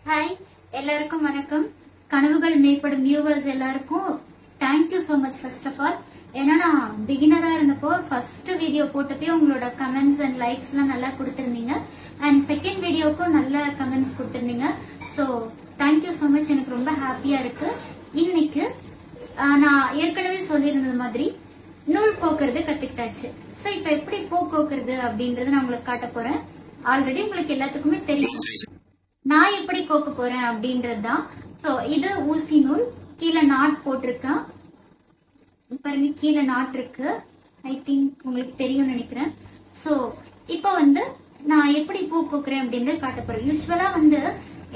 Hi எல்லாருக்கும் வணக்கம். கனவுகள் மேம்படும் வியூவர்ஸ் எல்லாருக்கும் thank you so much. First of all ஏன்னா நான் பிகினரா இருந்தப்போ ஃபர்ஸ்ட் வீடியோ போட்டப்போ உங்களோட கமெண்ட்ஸ் அண்ட் லைக்ஸ்லாம் நல்லா கொடுத்துருந்தீங்க. அண்ட் செகண்ட் வீடியோக்கும் நல்ல கமெண்ட்ஸ் கொடுத்துருந்தீங்க. So thank you so much. எனக்கு ரொம்ப ஹாப்பியா இருக்கு. இன்னைக்கு நான் ஏற்கனவே சொல்லியிருந்தது மாதிரி நூல் கோக்குறது கத்துக்கிட்டாச்சு. ஸோ இப்போ எப்படி பூ கோக்குறது அப்படின்றத நான் உங்களுக்கு காட்ட போறேன். ஆல்ரெடி உங்களுக்கு எல்லாத்துக்குமே தெரியும் நான் எப்படி கோக்க போறேன் அப்படின்றதுதான். ஸோ இது ஊசி நூல், கீழே நாட் போட்டிருக்கேன் பாருங்க, கீழே நாட் இருக்கு. ஐ திங்க் உங்களுக்கு தெரியும் நினைக்கிறேன். ஸோ இப்போ நான் எப்படி பூ கோக்குறேன் அப்படின்றத காட்ட போறேன். யூஸ்வலா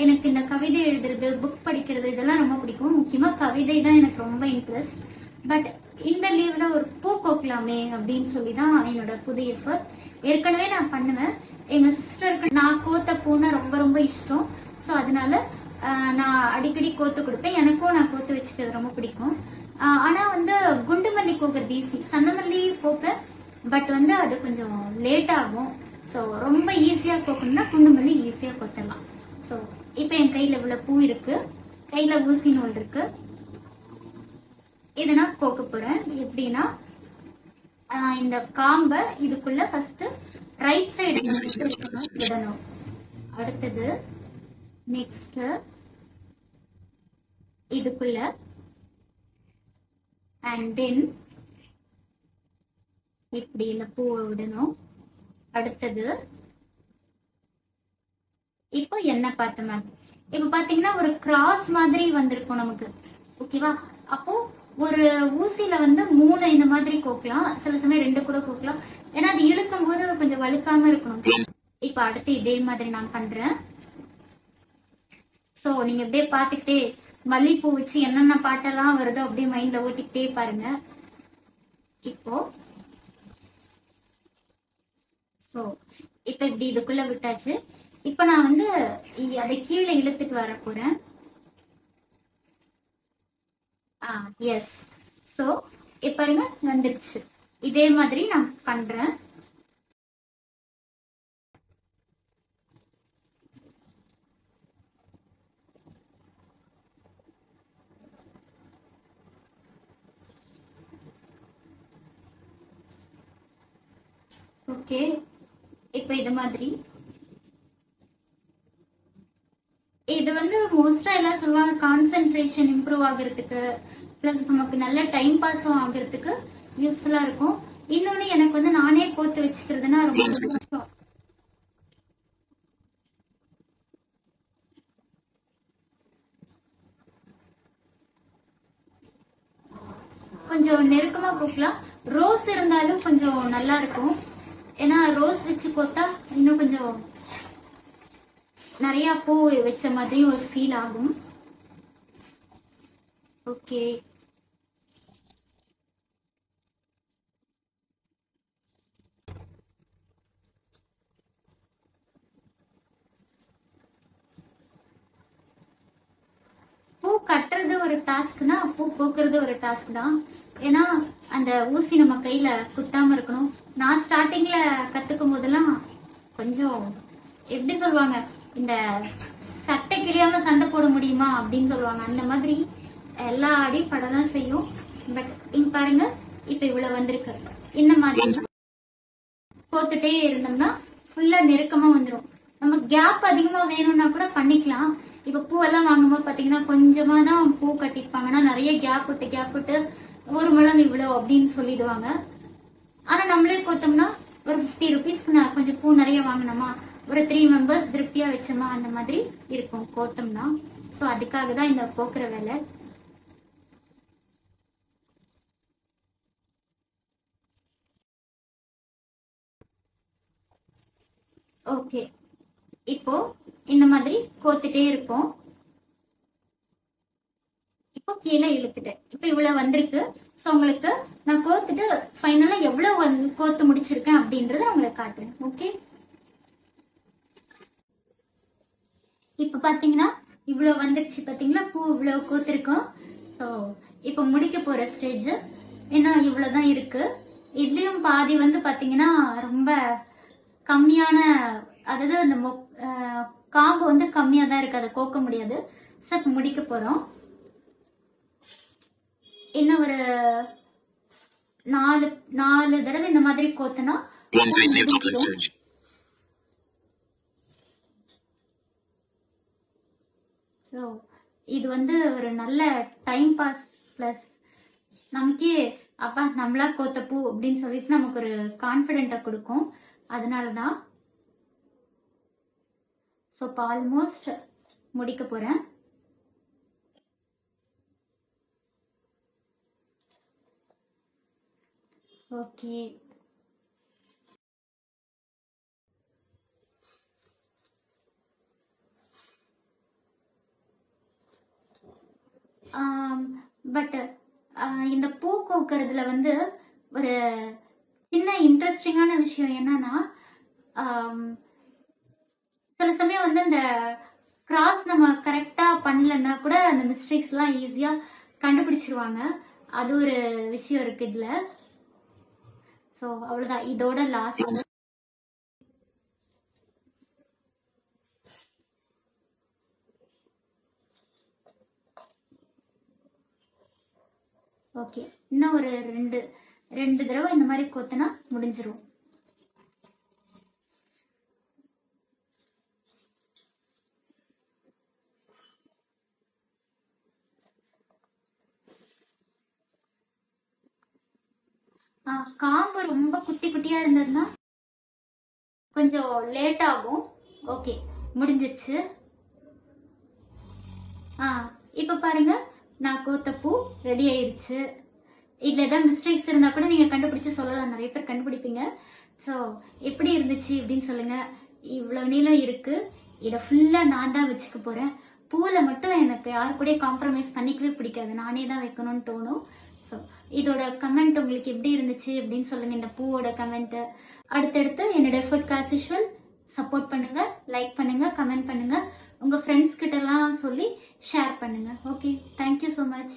எனக்கு இந்த கவிதை எழுதுறது, புக் படிக்கிறது இதெல்லாம் ரொம்ப பிடிக்கும். முக்கியமா கவிதை தான் எனக்கு ரொம்ப இன்ட்ரெஸ்ட். பட் இந்த லீவ்ல ஒரு பூ கோக்கலாமே அப்படின்னு சொல்லி தான் என்னோட புது எஃபர்ட். ஏற்கனவே நான் பண்ணுவேன். எங்க சிஸ்டருக்கு நான் கோத்த பூனா ரொம்ப ரொம்ப இஷ்டம். ஸோ அதனால நான் அடிக்கடி கோத்து கொடுப்பேன். எனக்கும் நான் கோத்து வச்சுக்கிறது ரொம்ப பிடிக்கும். ஆனா குண்டு மல்லி கோக்குறது ஈஸி. சன்னமல்லி கோப்பேன், பட் அது கொஞ்சம் லேட் ஆகும். ஸோ ரொம்ப ஈஸியா கோக்கணும்னா குண்டு மல்லி ஈஸியா கோத்தலாம். ஸோ இப்போ என் கையில இவ்வளவு பூ இருக்கு, கையில ஊசி நூல் இருக்கு. இதை நான் கோக்க போறேன். எப்படின்னா இந்த காம்பை இதுக்குள்ள ஃபர்ஸ்ட் ரைட் சைடு விடணும். அடுத்தது நெக்ஸ்ட் இதுக்குள்ள அண்ட் தென் இப்படி இந்த பூவை விடணும். அடுத்தது இப்போ என்ன பார்த்த மாதிரி இப்ப பாத்தீங்கன்னா ஒரு கிராஸ் மாதிரி வந்திருக்கும் நமக்கு. ஓகேவா? அப்போ ஒரு ஊசியில 3 இந்த மாதிரி கோக்கலாம், சில சமயம் 2 கூட கோக்கலாம். ஏன்னா அது இழுக்கும் போது கொஞ்சம் வழுக்காம இருக்கணும். இப்ப அடுத்து இதே மாதிரி நான் பண்றேன். சோ நீங்க அப்படியே பாத்துக்கிட்டே மல்லிப்பூ வச்சு என்னென்ன பாட்டெல்லாம் வருதோ அப்படியே மைண்ட்ல ஓட்டிக்கிட்டே பாருங்க. இப்போ சோ இப்ப இப்படி இதுக்குள்ள விட்டாச்சு. இப்ப நான் அதை கீழே இழுத்துட்டு வர போறேன். எஸ். சோ இப்ப பாருங்க வந்துருச்சு. இதே மாதிரி நான் பண்றேன். ஓகே, இப்ப இது மாதிரி இது மோஸ்டா எல்லாம் சொல்லுவாங்க கான்சென்ட்ரேஷன் இம்ப்ரூவ் ஆகிறதுக்கு, பிளஸ் நமக்கு நல்ல டைம் பாஸும் ஆகிறதுக்கு யூஸ்ஃபுல்லா இருக்கும். இன்னொன்னு எனக்கு நானே கோத்து வச்சுக்கிறதுனா ரொம்ப கஷ்டம். கொஞ்சம் நெருக்கமா கோக்கலாம். ரோஸ் இருந்தாலும் கொஞ்சம் நல்லா இருக்கும். ஏன்னா ரோஸ் வச்சு கோத்தா இன்னும் கொஞ்சம் நிறைய பூ வச்ச மாதிரி ஒரு ஃபீல் ஆகும். ஓகே, பூ கட்டுறது ஒரு டாஸ்க்னா பூ கோக்குறது ஒரு டாஸ்க் தான். ஏன்னா அந்த ஊசி நம்ம கையில குத்தாம இருக்கணும். நான் ஸ்டார்டிங்ல கத்துக்கும் போதெல்லாம் கொஞ்சம் எப்படி சொல்லுவாங்க, இந்த சட்டை கிளியாம சண்டை போட முடியுமா அப்படின்னு சொல்லுவாங்க. அந்த மாதிரி எல்லா அடியும் படதான் செய்யும். பட் இங்க பாருங்க, இப்ப இவ்வளவு வந்திருக்கு. இந்த மாதிரி கோத்துட்டே இருந்தோம்னா ஃபுல்லா நெருக்கமா வந்துடும். நம்ம கேப் அதிகமா வேணும்னா கூட பண்ணிக்கலாம். இப்ப பூவெல்லாம் வாங்கும்போது பாத்தீங்கன்னா கொஞ்சமா தான் பூ கட்டிருப்பாங்கன்னா நிறைய கேப் விட்டு ஒரு முழம் இவ்வளவு அப்படின்னு சொல்லிடுவாங்க. ஆனா நம்மளே கோத்தோம்னா ஒரு 50 ருபீஸ்க்கு நான் கொஞ்சம் பூ நிறைய வாங்கினோமா, ஒரு 3 மெம்பர்ஸ் திருப்தியா வச்சோமா, அந்த மாதிரி இருக்கும் கோத்தோம்னா. சோ அதுக்காக தான் இந்த கோக்குற வேலை. ஓகே, இப்போ இந்த மாதிரி கோத்துட்டே இருப்போம். இப்போ கீழே இழுத்துட்டேன். இப்போ இவ்வளவு வந்திருக்கு. சோ உங்களுக்கு நான் கோத்துட்டு ஃபைனலா எவ்வளவு கோத்து முடிச்சிருக்கேன் அப்படின்றத உங்களுக்கு காட்டுறேன். ஓகே, இப்ப பாத்தீங்கன்னா இவ்வளவு வந்துருச்சு. பாத்தீங்களா, பூ இவ்வளவு கோத்திருக்கோம். சோ இப்ப முடிக்க போற ஸ்டேஜ் இன்னும் இவ்வளவுதான் இருக்கு. இதுலயும் பாதி பாத்தீங்கன்னா ரொம்ப கம்மியான அதாவது அந்த காம்பு வந்து கம்மியா தான் இருக்கு, அதை கோக்க முடியாது. ஸோ இப்போ முடிக்க போறோம். இன்னும் ஒரு 4 தடவை இந்த மாதிரி கோத்தனா ஸோ இது வந்து ஒரு நல்ல டைம் பாஸ் பிளஸ் நமக்கே அப்பா நம்மளா கோத்த பூ அப்படின்னு சொல்லிட்டு நமக்கு ஒரு கான்ஃபிடென்ட்டை கொடுக்கும். அதனாலதான் ஸோ இப்போ ஆல்மோஸ்ட் முடிக்க போறேன். ஓகே, பட் இந்த பூ கோக்கிறதுல வந்து ஒரு சின்ன இன்ட்ரெஸ்டிங்கான விஷயம் என்னன்னா, சில சமயம் வந்து இந்த கிராஸ் நம்ம கரெக்டா பண்ணலன்னா கூட அந்த மிஸ்டேக்ஸ்லாம் ஈஸியா கண்டுபிடிச்சிருவாங்க. அது ஒரு விஷயம் இருக்கு இதுல. ஸோ அவ்வளோதான், இதோட லாஸ்ட். ஓகே, இன்னும் ஒரு ரெண்டு தடவை இந்த மாதிரி கோத்தனா முடிஞ்சிரும். காம்பு ரொம்ப குட்டி குட்டியா இருந்ததுன்னா கொஞ்சம் லேட் ஆகும். ஓகே, முடிஞ்சிருச்சு. இப்ப பாருங்க, நான் கோத்த பூ ரெடி ஆயிடுச்சு. இதுல ஏதாவது மிஸ்டேக்ஸ் இருந்தா கூட நீங்க கண்டுபிடிச்சு சொல்லலாம், நிறைய பேர் கண்டுபிடிப்பீங்க. ஸோ எப்படி இருந்துச்சு அப்படின்னு சொல்லுங்க. இவ்வளவு நீளம் இருக்கு, இதை ஃபுல்லா நான் தான் வச்சுக்க போறேன். பூவில் மட்டும் எனக்கு யாரு கூட காம்ப்ரமைஸ் பண்ணிக்கவே பிடிக்காது, நானே தான் வைக்கணும்னு தோணும். ஸோ இதோட கமெண்ட் உங்களுக்கு எப்படி இருந்துச்சு அப்படின்னு சொல்லுங்க, இந்த பூவோட கமெண்ட். அடுத்தடுத்து என்னோட எஃபர்ட் ஆஸ் யூஷுவல் சப்போர்ட் பண்ணுங்க, லைக் பண்ணுங்க, கமெண்ட் பண்ணுங்க, உங்க ஃப்ரெண்ட்ஸ் கிட்ட எல்லாம் சொல்லி ஷேர் பண்ணுங்க. Okay, thank you so much.